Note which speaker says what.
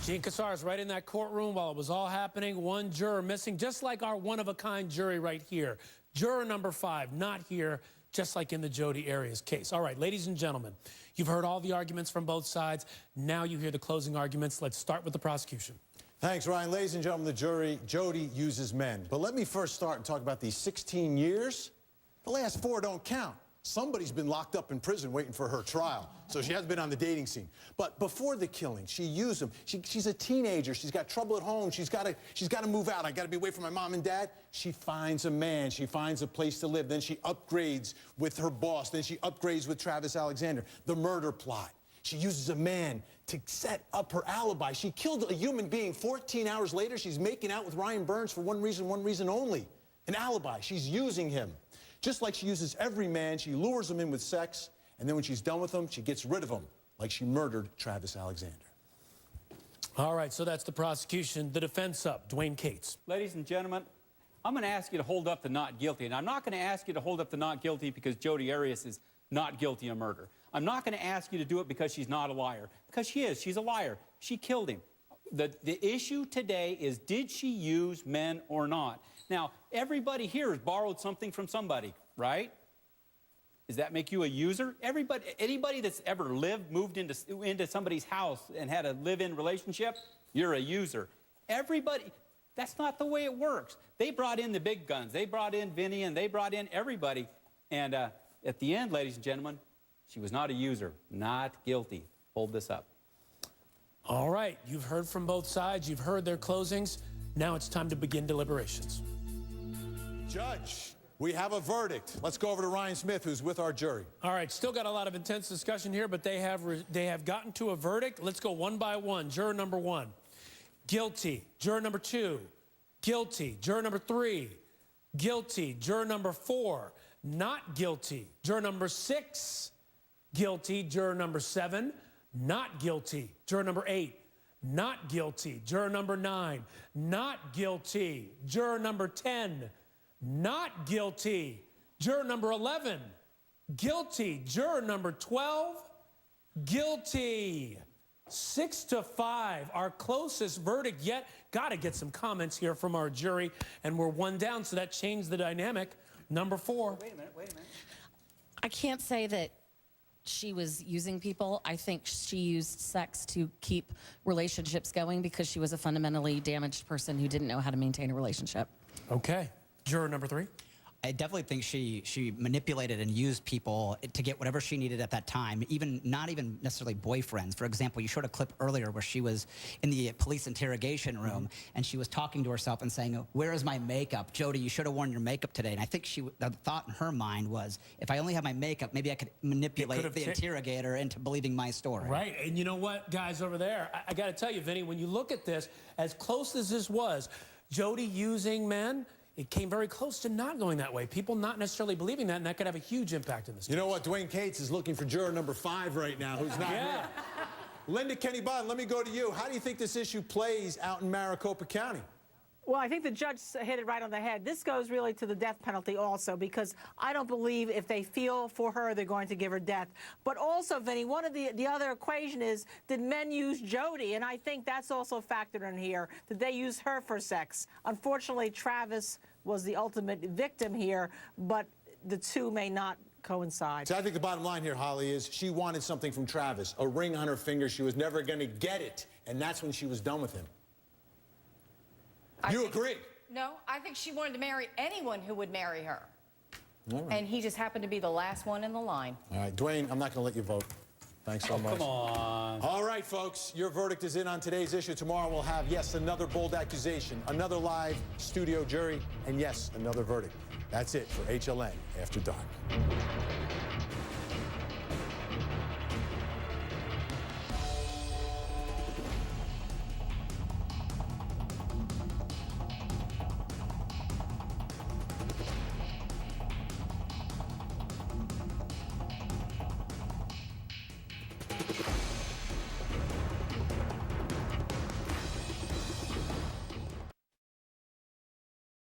Speaker 1: Gene Casares right in that courtroom while it was all happening. One juror missing, just like our one-of-a-kind jury right here. Juror number 5, not here, just like in the Jodi Arias case. All right, ladies and gentlemen, you've heard all the arguments from both sides. Now you hear the closing arguments. Let's start with the prosecution.
Speaker 2: Thanks, Ryan. Ladies and gentlemen, the jury, Jodi uses men. But let me first start and talk about these 16 years. The last 4 don't count. Somebody's been locked up in prison waiting for her trial, so she hasn't been on the dating scene. But before the killing, she used him. She's a teenager. She's got trouble at home. She's got to move out. I got to be away from my mom and dad. She finds a man. She finds a place to live. Then she upgrades with her boss. Then she upgrades with Travis Alexander. The murder plot. She uses a man to set up her alibi. She killed a human being. 14 hours later, she's making out with Ryan Burns for one reason only. An alibi. She's using him. Just like she uses every man, she lures him in with sex, and then when she's done with him, she gets rid of him, like she murdered Travis Alexander.
Speaker 1: All right, so that's the prosecution. The defense up. Dwane Cates.
Speaker 3: Ladies and gentlemen, I'm going to ask you to hold up the not guilty. And I'm not going to ask you to hold up the not guilty because Jodi Arias is not guilty of murder. I'm not going to ask you to do it because she's not a liar. Because she is. She's a liar. She killed him. The issue today is, did she use men or not? Now, everybody here has borrowed something from somebody, right? Does that make you a user? Anybody that's ever moved into somebody's house and had a live-in relationship, you're a user. Everybody, that's not the way it works. They brought in the big guns. They brought in Vinny, and they brought in everybody. And at the end, ladies and gentlemen, she was not a user, not guilty. Hold this up.
Speaker 1: All right, you've heard from both sides. You've heard their closings. Now it's time to begin deliberations.
Speaker 2: Judge, we have a verdict. Let's go over to Ryan Smith, who's with our jury.
Speaker 1: All right, still got a lot of intense discussion here, but they have gotten to a verdict. Let's go one by one. Juror number 1, guilty. Juror number 2, guilty. Juror number 3, guilty. Juror number 4, not guilty. Juror number 6, guilty. Juror number 7, not guilty. Juror number 8, not guilty. Juror number 9, not guilty. Juror number 10, not guilty. Juror number 11, guilty. Juror number 12, guilty. 6-5, our closest verdict yet. Got to get some comments here from our jury, and we're 1 down, so that changed the dynamic. Number 4.
Speaker 3: Wait a minute.
Speaker 4: I can't say that she was using people. I think she used sex to keep relationships going because she was a fundamentally damaged person who didn't know how to maintain a relationship.
Speaker 1: Okay. Juror number 3.
Speaker 5: I definitely think she manipulated and used people to get whatever she needed at that time, not even necessarily boyfriends. For example, you showed a clip earlier where she was in the police interrogation room and she was talking to herself and saying, "Where is my makeup? Jodi, you should have worn your makeup today." And I think the thought in her mind was, if I only have my makeup, maybe I could manipulate the interrogator into believing my story.
Speaker 1: Right, and you know what, guys over there, I got to tell you, Vinny, when you look at this, as close as this was, Jodi using men, it came very close to not going that way. People not necessarily believing that, and that could have a huge impact in this case.
Speaker 2: You know what? Dwane Cates is looking for juror number 5 right now, who's not here. Linda Kenny Bond, let me go to you. How do you think this issue plays out in Maricopa County?
Speaker 6: Well, I think the judge hit it right on the head. This goes really to the death penalty also, because I don't believe if they feel for her, they're going to give her death. But also, Vinny, one of the other equation is, did men use Jodi? And I think that's also factored in here. Did they use her for sex? Unfortunately, Travis was the ultimate victim here, but the two may not coincide.
Speaker 2: So I think the bottom line here, Holly, is she wanted something from Travis, a ring on her finger. She was never going to get it, and that's when she was done with him. You agree?
Speaker 7: No, I think she wanted to marry anyone who would marry her.
Speaker 2: All right.
Speaker 7: And he just happened to be the last one in the line.
Speaker 2: All right, Dwane, I'm not going to let you vote. Thanks so much.
Speaker 3: Come on.
Speaker 2: All right, folks, your verdict is in on today's issue. Tomorrow we'll have, yes, another bold accusation, another live studio jury, and yes, another verdict. That's it for HLN After Dark.